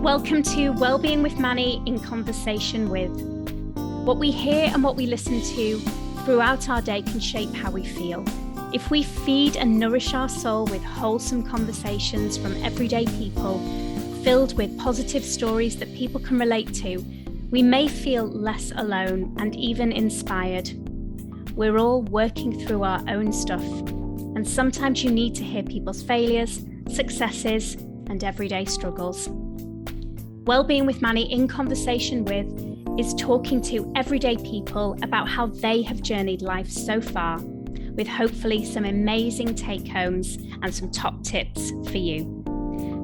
Welcome to Wellbeing with Manny in conversation with. What we hear and what we listen to throughout our day can shape how we feel. If we feed and nourish our soul with wholesome conversations from everyday people, filled with positive stories that people can relate to, we may feel less alone and even inspired. We're all working through our own stuff, and sometimes you need to hear people's failures, successes, and everyday struggles. Wellbeing with Manny in conversation with is talking to everyday people about how they have journeyed life so far, with hopefully some amazing take-homes and some top tips for you.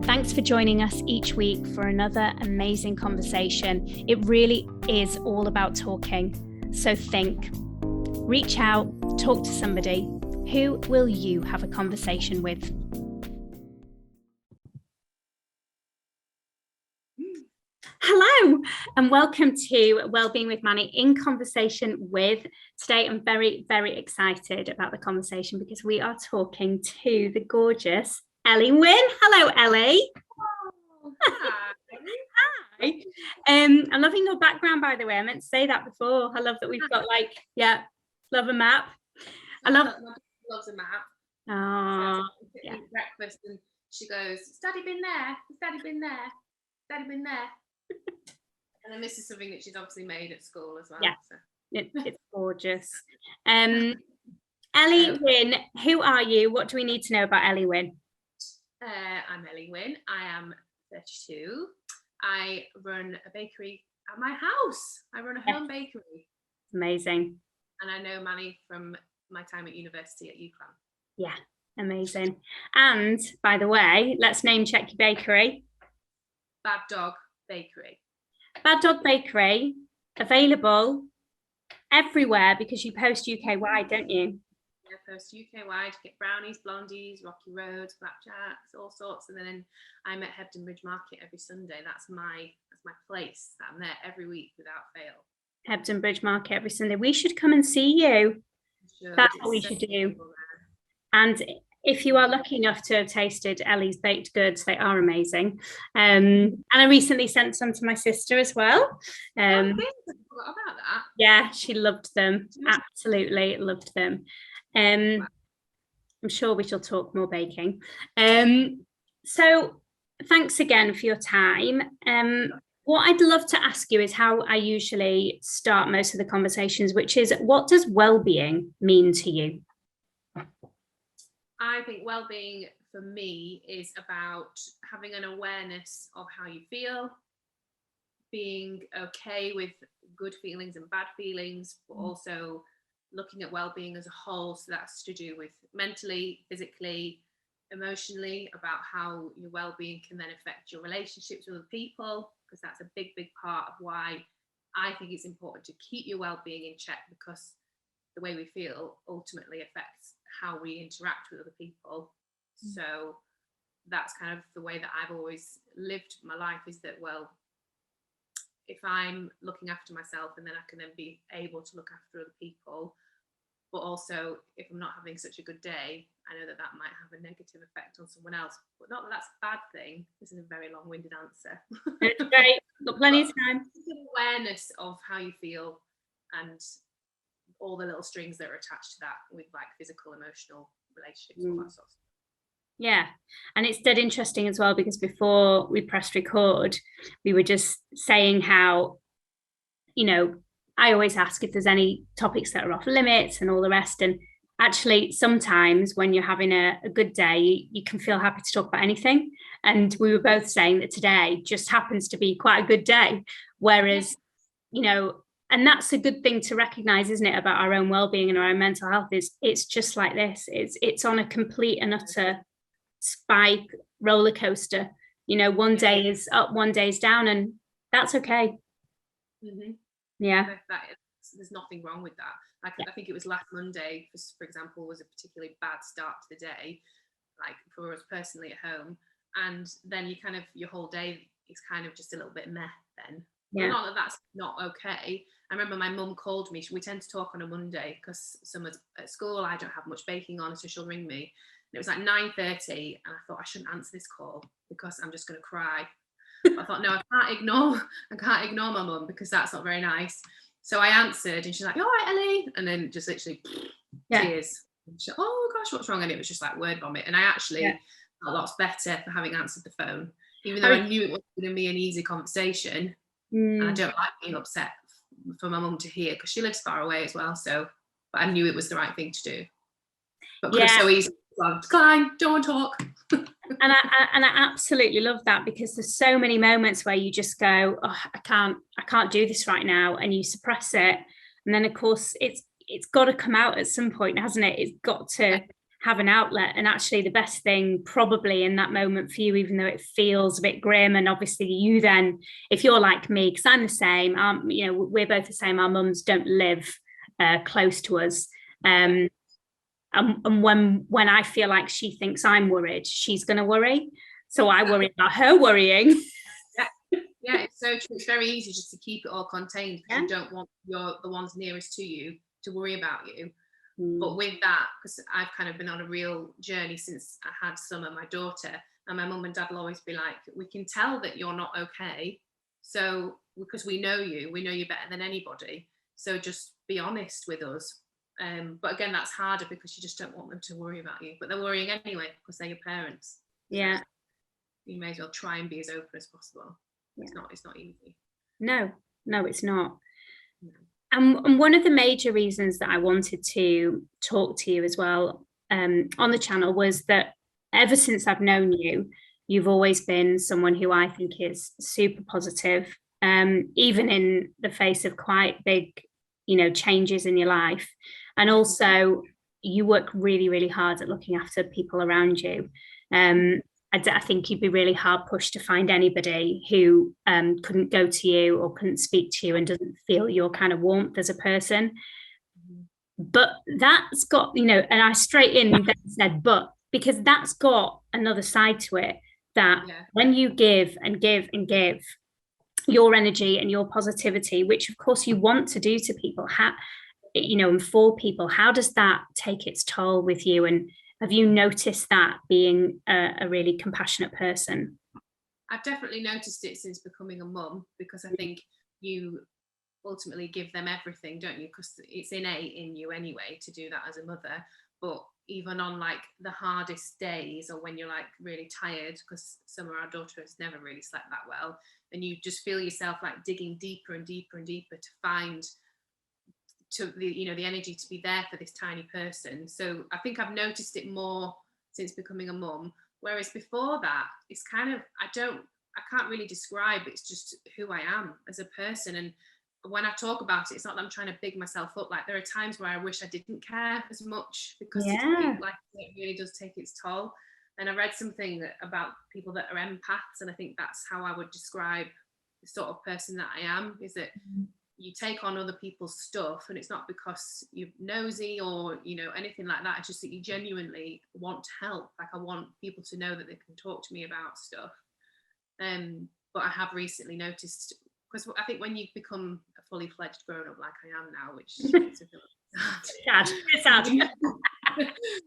Thanks for joining us each week for another amazing conversation. It really is all about talking. So think, reach out, talk to somebody. Who will you have a conversation with? Hello and welcome to Wellbeing with Manny in conversation with. Today I'm very, very excited about the conversation because we are talking to the gorgeous Ellie Winn. Hello, Ellie. Oh, hi. Hi. I'm loving your background, by the way. I meant to say that before. I love that we've got love a map. I love. Loves a map. Oh, so yeah. Breakfast and she goes, "Has Daddy been there? Has Daddy been there? Has Daddy been there?" And then this is something that she's obviously made at school as well. Yeah, so. It's gorgeous. Ellie Winn, who are you? What do we need to know about Ellie Winn? I'm Ellie Winn. I am 32. I run a bakery at my house. I run a home bakery. Amazing. And I know Manny from my time at university at UCLan. Yeah, amazing. And by the way, let's name check your bakery. Bad Dog Bakery. Bad Dog Bakery, available everywhere because you post UK-wide, don't you? Yeah, post UK-wide, get brownies, blondies, rocky roads, flapjacks, all sorts. And then I'm at Hebden Bridge Market every Sunday. That's my place. I'm there every week without fail. Hebden Bridge Market every Sunday. We should come and see you. That's what we should do. And if you are lucky enough to have tasted Ellie's baked goods, they are amazing. And I recently sent some to my sister as well. I forgot about that. Yeah, she loved them. Absolutely loved them. I'm sure we shall talk more baking. So thanks again for your time. What I'd love to ask you is how I usually start most of the conversations, which is, what does well-being mean to you? I think well-being for me is about having an awareness of how you feel, being okay with good feelings and bad feelings, but also looking at well-being as a whole. So that's to do with mentally, physically, emotionally, about how your well-being can then affect your relationships with other people, because that's a big, big part of why I think it's important to keep your well-being in check, because the way we feel ultimately affects how we interact with other people. So that's kind of the way that I've always lived my life, is that, well, if I'm looking after myself, and then I can then be able to look after other people. But also, if I'm not having such a good day, I know that that might have a negative effect on someone else. But not that that's a bad thing. This is a very long-winded answer. It's great. Got plenty of time. Awareness of how you feel and all the little strings that are attached to that, with like physical, emotional relationships, all that sort of stuff. Yeah, and it's dead interesting as well, because before we pressed record, we were just saying how, I always ask if there's any topics that are off limits and all the rest. And actually, sometimes when you're having a good day, you can feel happy to talk about anything. And we were both saying that today just happens to be quite a good day. Whereas, and that's a good thing to recognize, isn't it, about our own well-being and our own mental health, is it's just like this. It's on a complete and utter spike roller coaster. One day is up, one day is down, and that's okay. Yeah, there's nothing wrong with that. I think it was last Monday, for example, was a particularly bad start to the day, like for us personally at home, and then your whole day is kind of just a little bit meh then. Yeah. Not that that's not okay. I remember my mum called me. We tend to talk on a Monday because summer's at school. I don't have much baking on, so she'll ring me. And it was like 9:30, and I thought I shouldn't answer this call because I'm just going to cry. I thought, no, I can't ignore my mum, because that's not very nice. So I answered, and she's like, "You all right, Ellie?" And then just literally tears. She's like, "Oh gosh, what's wrong?" And it was just like word vomit. And I actually felt lots better for having answered the phone, even though I knew it wasn't going to be an easy conversation. And I don't like being upset for my mum to hear, because she lives far away as well. So, but I knew it was the right thing to do. But could have so easily gone, "Fine, don't talk." And I absolutely love that, because there's so many moments where you just go, "Oh, I can't do this right now," and you suppress it. And then of course it's got to come out at some point, hasn't it? It's got to have an outlet. And actually the best thing probably in that moment for you, even though it feels a bit grim, and obviously you then, if you're like me, because I'm the same, we're both the same, our mums don't live close to us. And when I feel like she thinks I'm worried, she's going to worry. So I worry about her worrying. Yeah, it's so true. It's very easy just to keep it all contained, because you don't want the ones nearest to you to worry about you. But with that, because I've kind of been on a real journey since I had Summer, my daughter, and my mum and dad will always be like, "We can tell that you're not okay. So, because we know you better than anybody. So just be honest with us." But again, that's harder, because you just don't want them to worry about you. But they're worrying anyway, because they're your parents. Yeah. So you may as well try and be as open as possible. It's not easy. No, it's not. No. And one of the major reasons that I wanted to talk to you as well on the channel was that ever since I've known you, you've always been someone who I think is super positive, even in the face of quite big, changes in your life. And also you work really, really hard at looking after people around you. I think you'd be really hard pushed to find anybody who couldn't go to you or couldn't speak to you and doesn't feel your kind of warmth as a person. But that's got, and I straight in said, but, because that's got another side to it, that when you give and give and give your energy and your positivity, which of course you want to do to people, and for people, how does that take its toll with you? And have you noticed that, being a really compassionate person? I've definitely noticed it since becoming a mum, because I think you ultimately give them everything, don't you? Because it's innate in you anyway to do that as a mother. But even on like the hardest days, or when you're like really tired, because Summer, our daughter, has never really slept that well, and you just feel yourself like digging deeper and deeper and deeper to find the energy to be there for this tiny person. So I think I've noticed it more since becoming a mum, whereas before that, it's kind of, I can't really describe, it's just who I am as a person. And when I talk about it, it's not that I'm trying to big myself up. Like, there are times where I wish I didn't care as much, because it really does take its toll. And I read something about people that are empaths, and I think that's how I would describe the sort of person that I am, is that you take on other people's stuff, and it's not because you're nosy or anything like that. It's just that you genuinely want to help. Like, I want people to know that they can talk to me about stuff. But I have recently noticed, because I think when you become a fully fledged grown up like I am now, which is sad.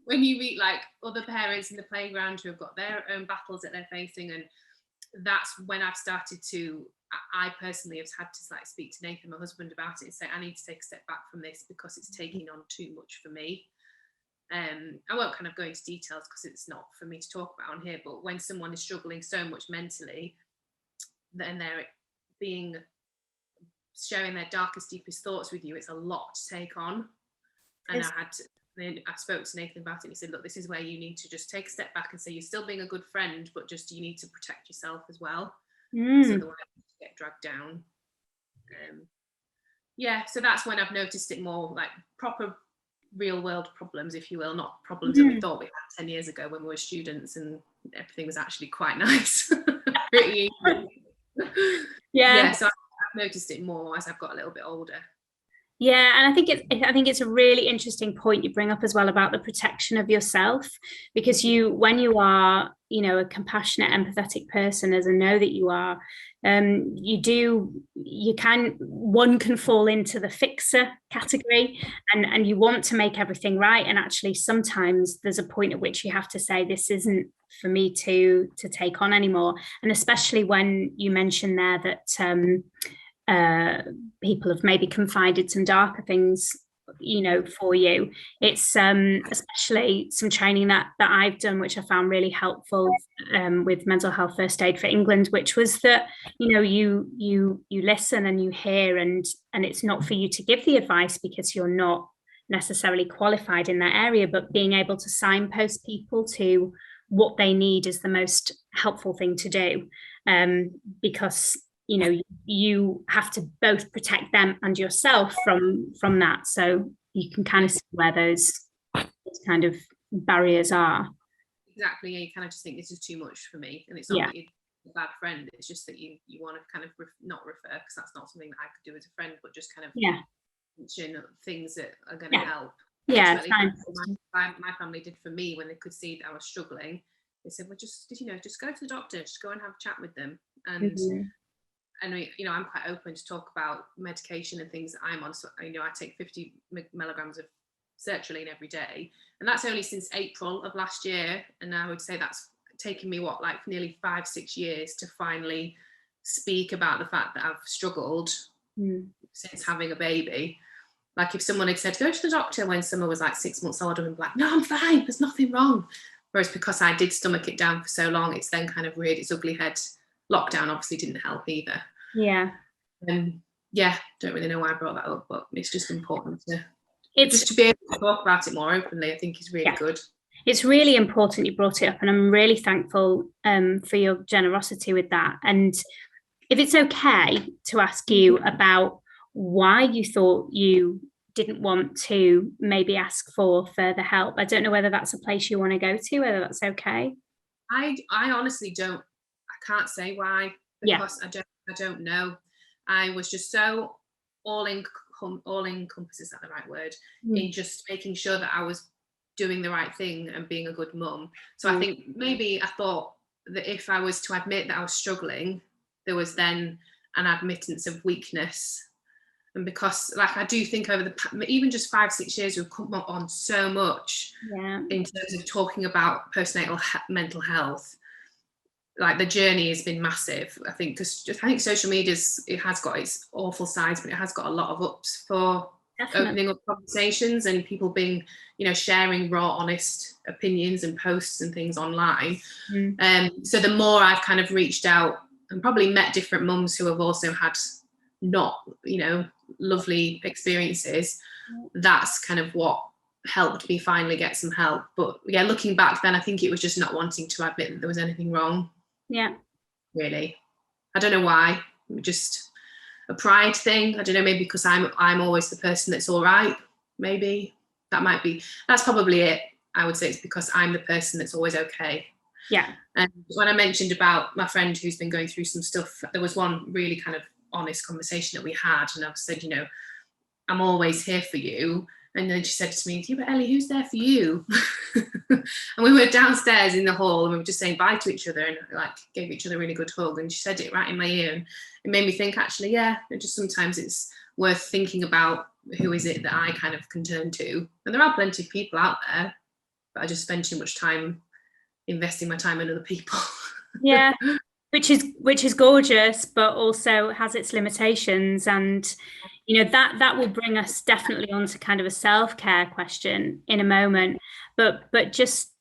When you meet like other parents in the playground who have got their own battles that they're facing, and that's when I've started to, I personally have had to like speak to Nathan, my husband, about it and say, I need to take a step back from this, because it's taking on too much for me. I won't kind of go into details because it's not for me to talk about on here, but when someone is struggling so much mentally, then they're sharing their darkest, deepest thoughts with you, it's a lot to take on. And I spoke to Nathan about it, and he said, look, this is where you need to just take a step back and say, you're still being a good friend, but just you need to protect yourself as well. So otherwise you get dragged down. So that's when I've noticed it more, like proper real world problems, if you will, not problems that we thought we had 10 years ago when we were students and everything was actually quite nice. Pretty easy. So I've noticed it more as I've got a little bit older. Yeah, and I think it's a really interesting point you bring up as well about the protection of yourself, because when you are, a compassionate, empathetic person, as I know that you are, one can fall into the fixer category, and you want to make everything right, and actually sometimes there's a point at which you have to say this isn't for me to take on anymore, and especially when you mentioned there that people have maybe confided some darker things, for you. It's especially some training that I've done, which I found really helpful, with mental health first aid for England, which was that, you listen and you hear, and it's not for you to give the advice because you're not necessarily qualified in that area, but being able to signpost people to what they need is the most helpful thing to do, because you have to both protect them and yourself from that, so you can kind of see where those kind of barriers are. Exactly. Yeah, you kind of just think this is too much for me, and it's not that you're a bad friend, it's just that you want to kind of not refer, because that's not something that I could do as a friend, but just kind of mention things that are going to help. Yeah, my family did for me when they could see that I was struggling. They said, well, just go to the doctor, just go and have a chat with them. And and I'm quite open to talk about medication and things that I'm on. So I take 50 milligrams of sertraline every day, and that's only since April of last year. And I would say that's taken me nearly 5-6 years to finally speak about the fact that I've struggled since having a baby. Like, if someone had said go to the doctor when Summer was 6 months old, I'd been like, no, I'm fine, there's nothing wrong. Whereas because I did stomach it down for so long, it's then kind of reared its ugly head. Lockdown obviously didn't help either. Don't really know why I brought that up, but it's just important to be able to talk about it more openly. I think is really good. It's really important you brought it up, and I'm really thankful for your generosity with that. And if it's okay to ask you about why you thought you didn't want to maybe ask for further help. I don't know whether that's a place you want to go to, whether that's okay. I honestly don't. I can't say why, because I don't know. I was just so all encompassing, is that the right word? In just making sure that I was doing the right thing and being a good mum. So I think maybe I thought that if I was to admit that I was struggling, there was then an admittance of weakness. And because I do think over even just 5-6 years, we've come on so much in terms of talking about postnatal mental health. The journey has been massive, I think, because I think social media it has got its awful sides, but it has got a lot of ups for opening up conversations and people being, sharing raw, honest opinions and posts and things online. So the more I've kind of reached out and probably met different mums who have also had not, lovely experiences, that's kind of what helped me finally get some help. But looking back then, I think it was just not wanting to admit that there was anything wrong. Really, I don't know why. Just a pride thing. I don't know, maybe because I'm always the person that's all right. Maybe that's probably it. I would say it's because I'm the person that's always okay. And when I mentioned about my friend who's been going through some stuff, there was one really kind of honest conversation that we had, and I've said, I'm always here for you. And then she said to me, yeah, but Ellie, who's there for you? And we were downstairs in the hall and we were just saying bye to each other and gave each other a really good hug, and she said it right in my ear, and it made me think, actually, just sometimes it's worth thinking about who is it that I kind of can turn to. And there are plenty of people out there, but I just spend too much time investing my time in other people. Which is gorgeous, but also has its limitations. And that will bring us definitely onto kind of a self-care question in a moment. But just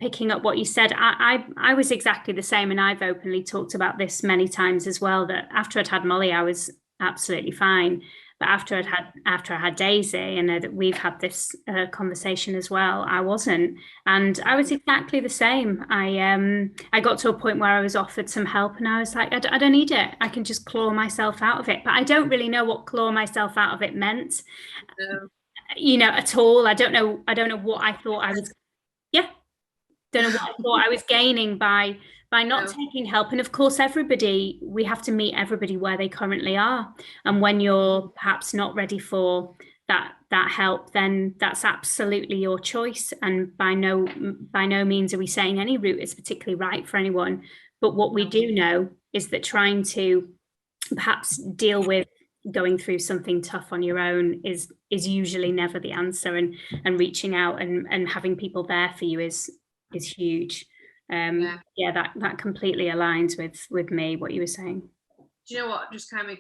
picking up what you said, I was exactly the same, and I've openly talked about this many times as well, that after I'd had Molly, I was absolutely fine. But after I had Daisy, I know that we've had this conversation as well, I wasn't. And I was exactly the same. I got to a point where I was offered some help, and I was like, I don't need it. I can just claw myself out of it. But I don't really know what claw myself out of it meant, at all. I don't know what I thought I was. don't know what I thought I was gaining by not taking help. And of course, we have to meet everybody where they currently are. And when you're perhaps not ready for that help, then that's absolutely your choice. And by no means are we saying any route is particularly right for anyone. But what we do know is that trying to perhaps deal with going through something tough on your own is usually never the answer, and reaching out and having people there for you is huge. That completely aligns with me, what you were saying. Do you know what just kind of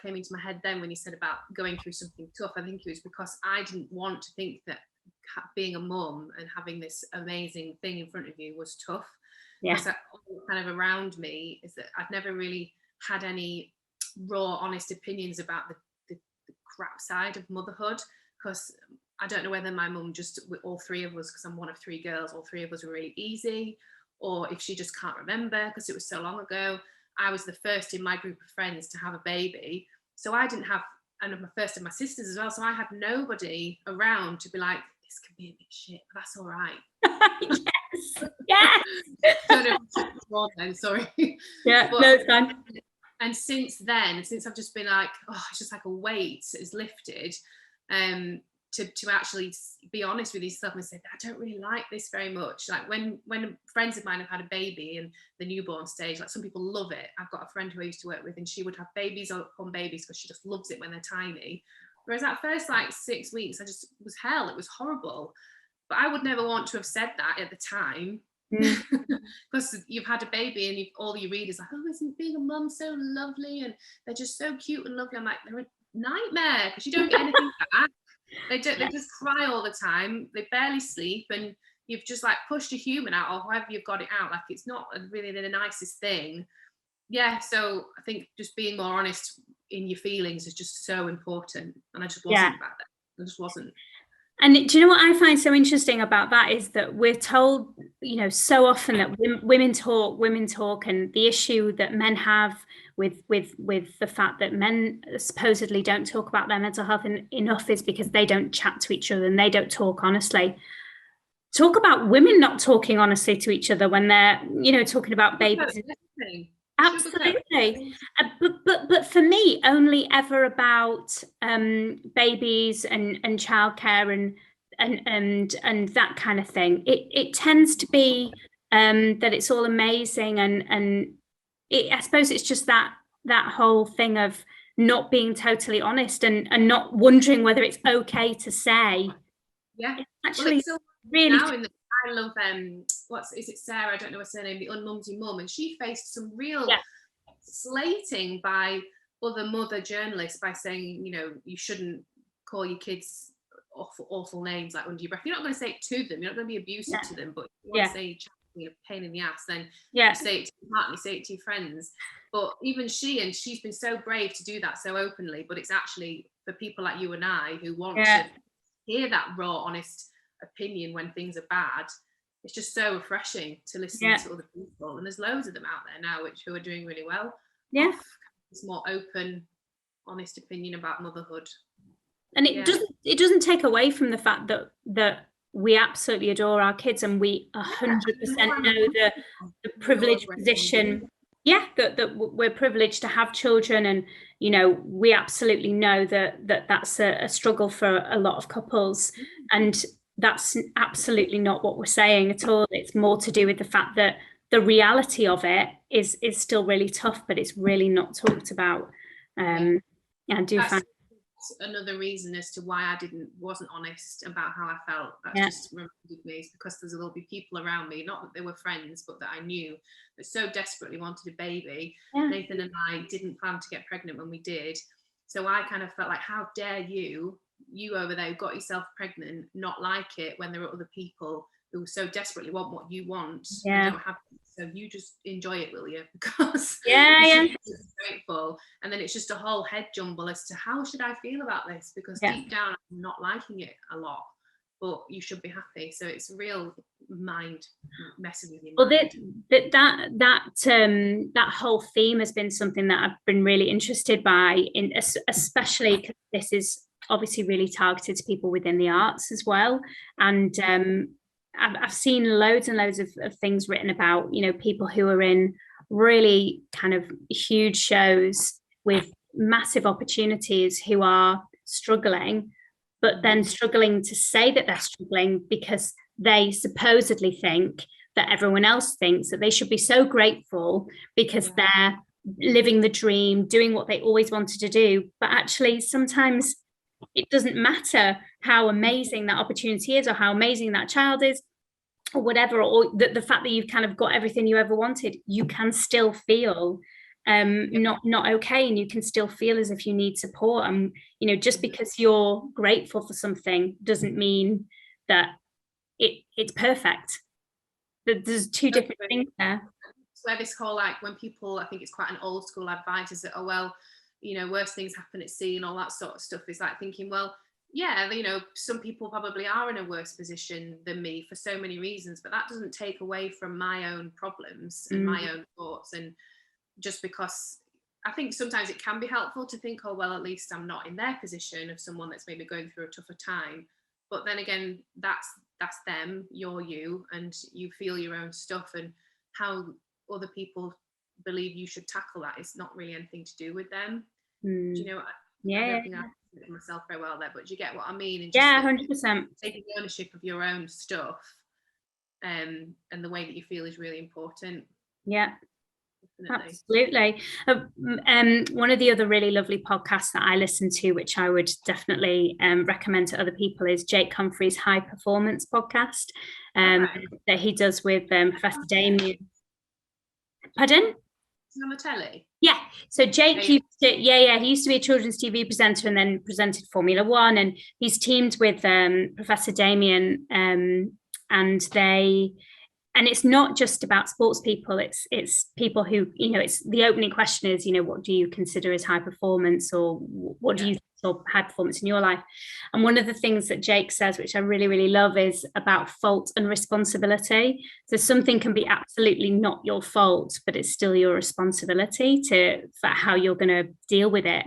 came into my head then when you said about going through something tough? I think it was because I didn't want to think that being a mum and having this amazing thing in front of you was tough. Because kind of around me is that I've never really had any raw, honest opinions about the crap side of motherhood, because I don't know whether my mum just, with all three of us, because I'm one of three girls, all three of us were really easy, or if she just can't remember because it was so long ago. I was the first in my group of friends to have a baby, so I didn't have, and I'm the first of my sisters as well, so I had nobody around to be like, this can be a bit shit, but that's all right. Yes. Don't know if it's wrong then, sorry. Yeah, but, no, it's fine. And since then, since I've just been like, it's just like a weight is lifted, to actually be honest with yourself and say, I don't really like this very much. Like when friends of mine have had a baby and the newborn stage, like some people love it. I've got a friend who I used to work with, and she would have babies upon babies because she just loves it when they're tiny. Whereas that first like 6 weeks, it was hell. It was horrible. But I would never want to have said that at the time. Because you've had a baby and all you read is like, isn't being a mum so lovely, and they're just so cute and lovely. I'm like, they're a nightmare because you don't get anything back. They just cry all the time, they barely sleep, and you've just like pushed a human out, or however you've got it out. Like, it's not really the nicest thing. So I think just being more honest in your feelings is just so important, and I just wasn't about that. I just wasn't. And do you know what I find so interesting about that is that we're told, so often that women talk, and the issue that men have with the fact that men supposedly don't talk about their mental health enough is because they don't chat to each other and they don't talk honestly. Talk about women not talking honestly to each other when they're, talking about babies. Absolutely. But for me, only ever about babies and childcare and that kind of thing. It tends to be that it's all amazing, and I suppose it's just that whole thing of not being totally honest and not wondering whether it's okay to say. Yeah, it's actually really. I love is it Sarah? I don't know her surname. The Unmumsy Mum, and she faced some real slating by other mother journalists by saying, you shouldn't call your kids awful names like under your breath. You're not going to say it to them. You're not going to be abusive to them, but if you want to say a pain in the ass, then you say it to your partner, you say it to your friends. But even she's been so brave to do that so openly. But it's actually for people like you and I who want to hear that raw, honest opinion when things are bad. It's just so refreshing to listen to other people, and there's loads of them out there now who are doing really well. It's more open, honest opinion about motherhood, and it doesn't take away from the fact that we absolutely adore our kids, and we 100% know the privileged position that we're privileged to have children, and we absolutely know that's a struggle for a lot of couples, and that's absolutely not what we're saying at all. It's more to do with the fact that the reality of it is still really tough, but it's really not talked about. I do find another reason as to why I wasn't honest about how I felt. That's just reminded me, is because there'll be people around me, not that they were friends, but that I knew, that so desperately wanted a baby. Nathan and I didn't plan to get pregnant when we did, so I kind of felt like, how dare you over there who got yourself pregnant not like it when there are other people who so desperately want what you want and don't have it. So you just enjoy it, will you? Because it's grateful. And then it's just a whole head jumble as to how should I feel about this, because deep down I'm not liking it a lot, but you should be happy. So it's real mind messing with you. Well, that whole theme has been something that I've been really interested by, especially because this is obviously really targeted to people within the arts as well, and I've seen loads and loads of things written about, you know, people who are in really kind of huge shows with massive opportunities who are struggling, but then struggling to say that they're struggling because they supposedly think that everyone else thinks that they should be so grateful because they're living the dream, doing what they always wanted to do. But actually, sometimes it doesn't matter how amazing that opportunity is or how amazing that child is or whatever, or the fact that you've kind of got everything you ever wanted, you can still feel not okay, and you can still feel as if you need support. And you know, just because you're grateful for something doesn't mean that it's perfect. There's two different things there. Where this whole, like, when people, I think it's quite an old school advice, is that, oh well, you know, worse things happen at sea and all that sort of stuff, is like thinking, well, yeah, you know, some people probably are in a worse position than me for so many reasons, but that doesn't take away from my own problems and my own thoughts. And just because I think sometimes it can be helpful to think, oh well, at least I'm not in their position of someone that's maybe going through a tougher time. But then again, that's them, you're you, and you feel your own stuff, and how other people believe you should tackle that is not really anything to do with them. Do you know? I don't think I said myself very well there, but do you get what I mean? And just 100%. taking ownership of your own stuff, and the way that you feel is really important. Yeah. Definitely. Absolutely. One of the other really lovely podcasts that I listen to, which I would definitely recommend to other people, is Jake Humphrey's High Performance podcast that he does with Professor Damien. Pardon? Is on the telly? Yeah. So Jake he used to be a children's TV presenter and then presented Formula One, and he's teamed with Professor Damien, and it's not just about sports people, it's people who, you know, it's the opening question is, you know, what do you consider as high performance, or what do you or high performance in your life? And one of the things that Jake says, which I really, really love, is about fault and responsibility. So something can be absolutely not your fault, but it's still your responsibility for how you're going to deal with it.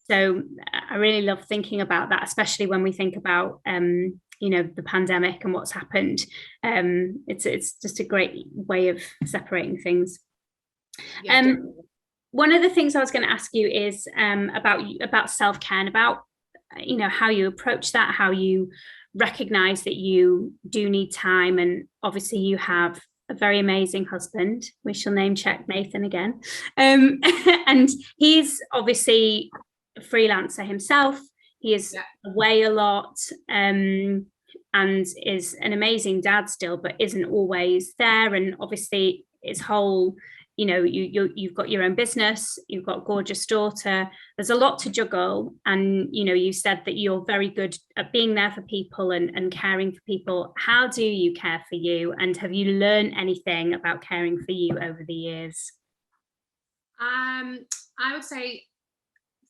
So I really love thinking about that, especially when we think about you know, the pandemic and what's happened. It's just a great way of separating things. One of the things I was going to ask you is about self-care and about, you know, how you approach that, how you recognize that you do need time. And obviously you have a very amazing husband. We shall name check Nathan again. And he's obviously a freelancer himself. He is away a lot, and is an amazing dad still, but isn't always there. And obviously his whole, you know, you've got your own business, you've got a gorgeous daughter, there's a lot to juggle. And, you know, you said that you're very good at being there for people and caring for people. How do you care for you? And have you learned anything about caring for you over the years? I would say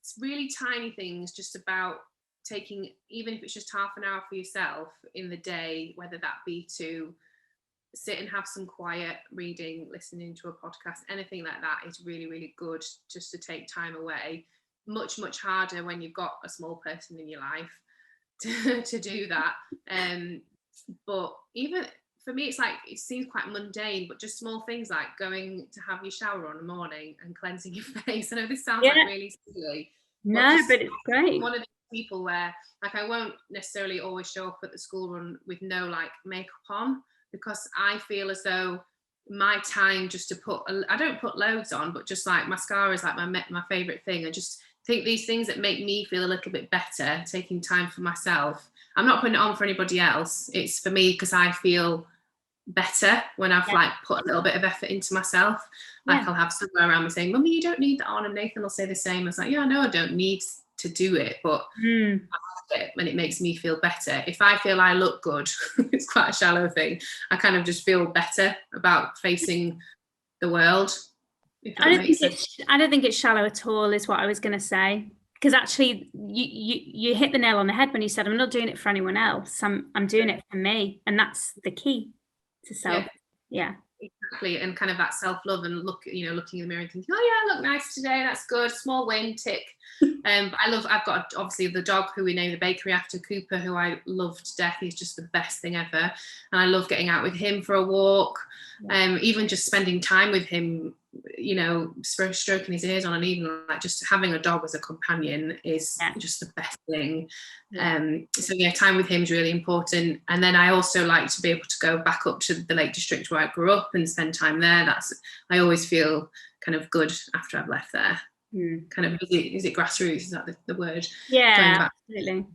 it's really tiny things, just about taking, even if it's just half an hour for yourself in the day, whether that be to sit and have some quiet reading, listening to a podcast, anything like that is really, really good, just to take time away. Much harder when you've got a small person in your life to do that. But even for me, it's like, it seems quite mundane, but just small things like going to have your shower on in the morning and cleansing your face. I know this sounds like really silly. But it's great. One of the people where, like, I won't necessarily always show up at the school run with no like makeup on, because I feel as though my time just to put, I don't put loads on, but just like mascara is like my favorite thing. I just think these things that make me feel a little bit better, taking time for myself. I'm not putting it on for anybody else. It's for me because I feel better when I've like put a little bit of effort into myself. Like I'll have someone around me saying, "Mummy, you don't need that on," and Nathan will say the same. I was like, yeah, I know I don't need to do it, but I have it and it makes me feel better. If I feel I look good, it's quite a shallow thing, I kind of just feel better about facing the world. I don't think it's shallow at all, is what I was going to say. Because actually you hit the nail on the head when you said, I'm not doing it for anyone else. I'm doing it for me. And that's the key to self. Yeah. Exactly, and kind of that self-love and looking in the mirror and thinking, oh yeah, I look nice today, that's good, small win, tick. But I've got obviously the dog who we named the bakery after, Cooper, who I love to death. He's just the best thing ever, and I love getting out with him for a walk. Even just spending time with him, stroking his ears on, and even like just having a dog as a companion is just the best thing. So time with him is really important. And then I also like to be able to go back up to the Lake District where I grew up and spend time there. I always feel kind of good after I've left there. Kind of, is it grassroots? Is that the word? Yeah, absolutely.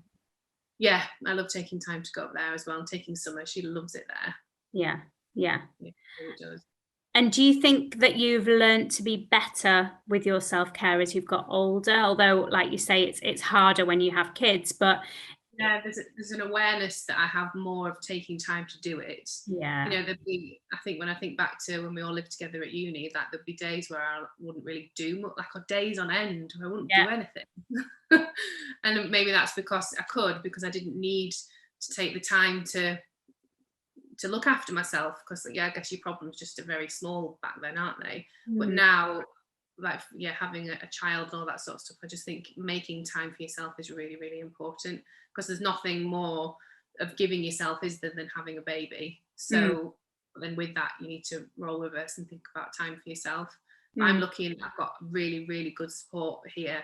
Yeah, I love taking time to go up there as well, and taking Summer. She loves it there. Yeah, it does. And do you think that you've learned to be better with your self-care as you've got older? Although, like you say, it's harder when you have kids, but yeah, there's an awareness that I have more of taking time to do it. Yeah. I think when I think back to when we all lived together at uni, that there'd be days where I wouldn't really do much, like days on end, I wouldn't do anything. And maybe that's because I didn't need to take the time to look after myself, because I guess your problems just are very small back then, aren't they? But now, having a child and all that sort of stuff, I just think making time for yourself is really, really important, because there's nothing more of giving yourself than having a baby. So then with that, you need to role reverse and think about time for yourself. I'm lucky and I've got really, really good support here.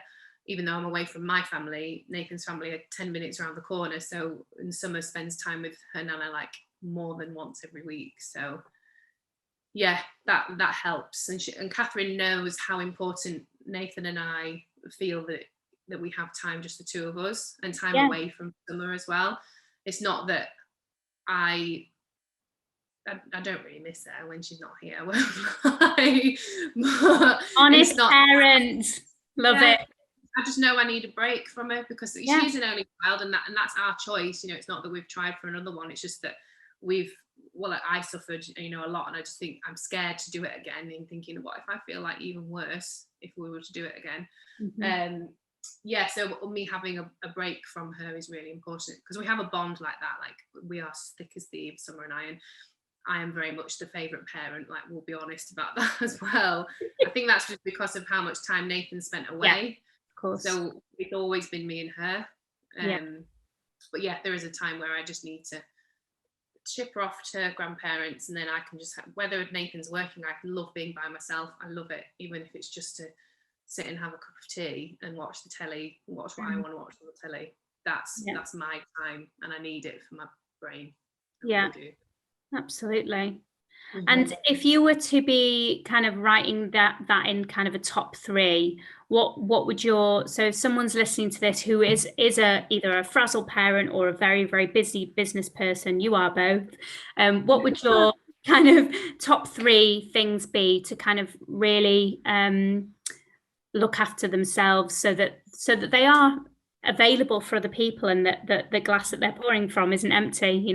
Even though I'm away from my family, Nathan's family are 10 minutes around the corner. So in summer spends time with her nana like more than once every week. So yeah, that helps. And Catherine knows how important Nathan and I feel that we have time, just the two of us, and time away from Summer as well. It's not that I don't really miss her when she's not here. Honest parents, love it. I just know I need a break from her, because she's an only child, and that's our choice. It's not that we've tried for another one. It's just that I suffered, a lot, and I just think I'm scared to do it again, and thinking, what if I feel like even worse if we were to do it again? So me having a break from her is really important, because we have a bond like that. Like, we are thick as thieves, Summer and I, and I am very much the favourite parent. Like, we'll be honest about that as well. I think that's just because of how much time Nathan spent away. Of course. So it's always been me and her. But there is a time where I just need to ship her off to grandparents, and then I can just whether Nathan's working, I love being by myself. I love it, even if it's just to sit and have a cup of tea and watch the telly, watch what I want to watch on the telly. That's my time, and I need it for my brain. I really do. Absolutely. And if you were to be kind of writing that in kind of a top three, what would so if someone's listening to this who is either a frazzled parent or a very, very busy business person, you are both, what would your kind of top three things be to kind of really look after themselves so that they are available for other people, and that the glass that they're pouring from isn't empty,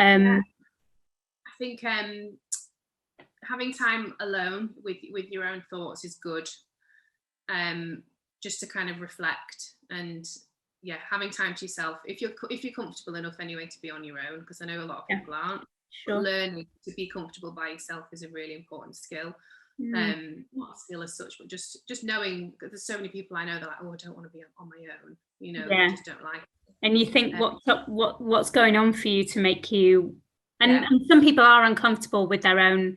I think having time alone with your own thoughts is good, just to kind of reflect, and having time to yourself, if you're comfortable enough anyway to be on your own, because I know a lot of people aren't. But learning to be comfortable by yourself is a really important skill. Not a skill as such, but just knowing that there's so many people I know that are like, oh, I don't want to be on my own, I just don't like it. And you think what's going on for you to make you and some people are uncomfortable with their own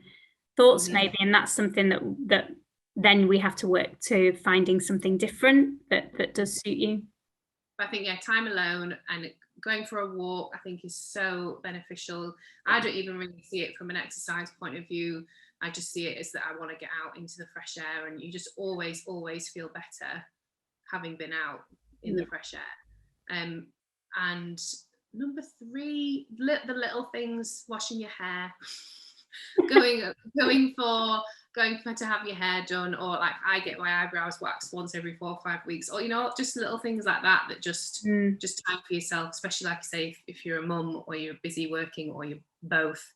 thoughts, maybe, and that's something that then we have to work to finding something different that does suit you. But I think time alone and going for a walk, I think, is so beneficial. I don't even really see it from an exercise point of view. I just see it as that I want to get out into the fresh air, and you just always feel better having been out in the fresh air. And number three, the little things, washing your hair, going for to have your hair done, or like I get my eyebrows waxed once every 4 or 5 weeks, or just little things like that just time for yourself, especially like I say, if you're a mum or you're busy working or you're both.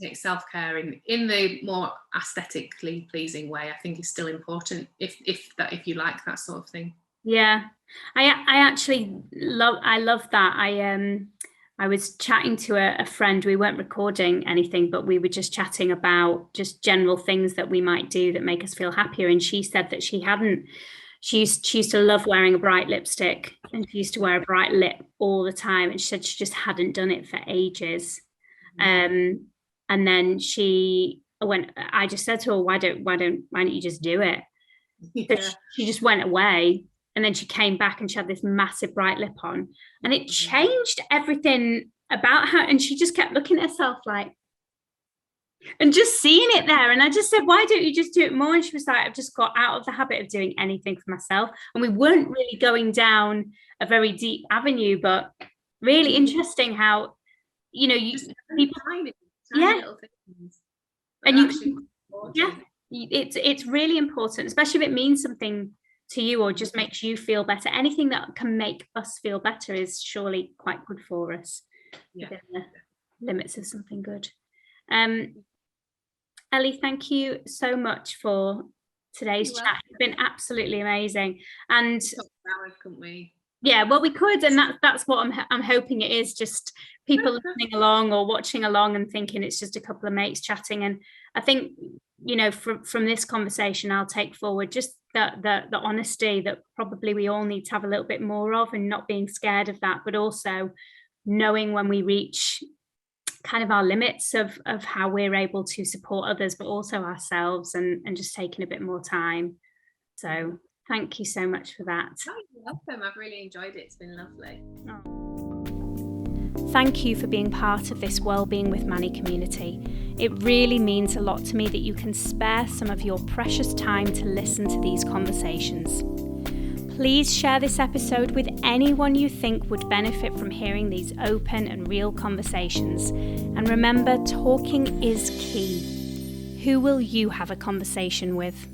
Take self-care in the more aesthetically pleasing way, I think, is still important, if you like that sort of thing. I actually love that. I was chatting to a friend. We weren't recording anything, but we were just chatting about just general things that we might do that make us feel happier. And she said that she used to love wearing a bright lipstick, and she used to wear a bright lip all the time. And she said she just hadn't done it for ages. And then I just said to her, why don't you just do it? Yeah. So she just went away. And then she came back and she had this massive bright lip on, and it changed everything about her. And she just kept looking at herself like, and just seeing it there. And I just said, why don't you just do it more? And she was like, I've just got out of the habit of doing anything for myself. And we weren't really going down a very deep avenue, but really interesting how, people, tiny little things. And it's really important, especially if it means something to you or just makes you feel better. Anything that can make us feel better is surely quite good for us, within the limits of something good. Ellie, thank you so much for today's chat. It's been absolutely amazing. And couldn't we? Yeah, well, we could, and that's what I'm hoping it is, just people listening along or watching along and thinking it's just a couple of mates chatting. And I think, from this conversation, I'll take forward just the honesty that probably we all need to have a little bit more of, and not being scared of that, but also knowing when we reach kind of our limits of how we're able to support others, but also ourselves, and just taking a bit more time. So thank you so much for that. Oh, you're welcome. I've really enjoyed it. It's been lovely. Thank you for being part of this Wellbeing with Manny community. It really means a lot to me that you can spare some of your precious time to listen to these conversations. Please share this episode with anyone you think would benefit from hearing these open and real conversations. And remember, talking is key. Who will you have a conversation with?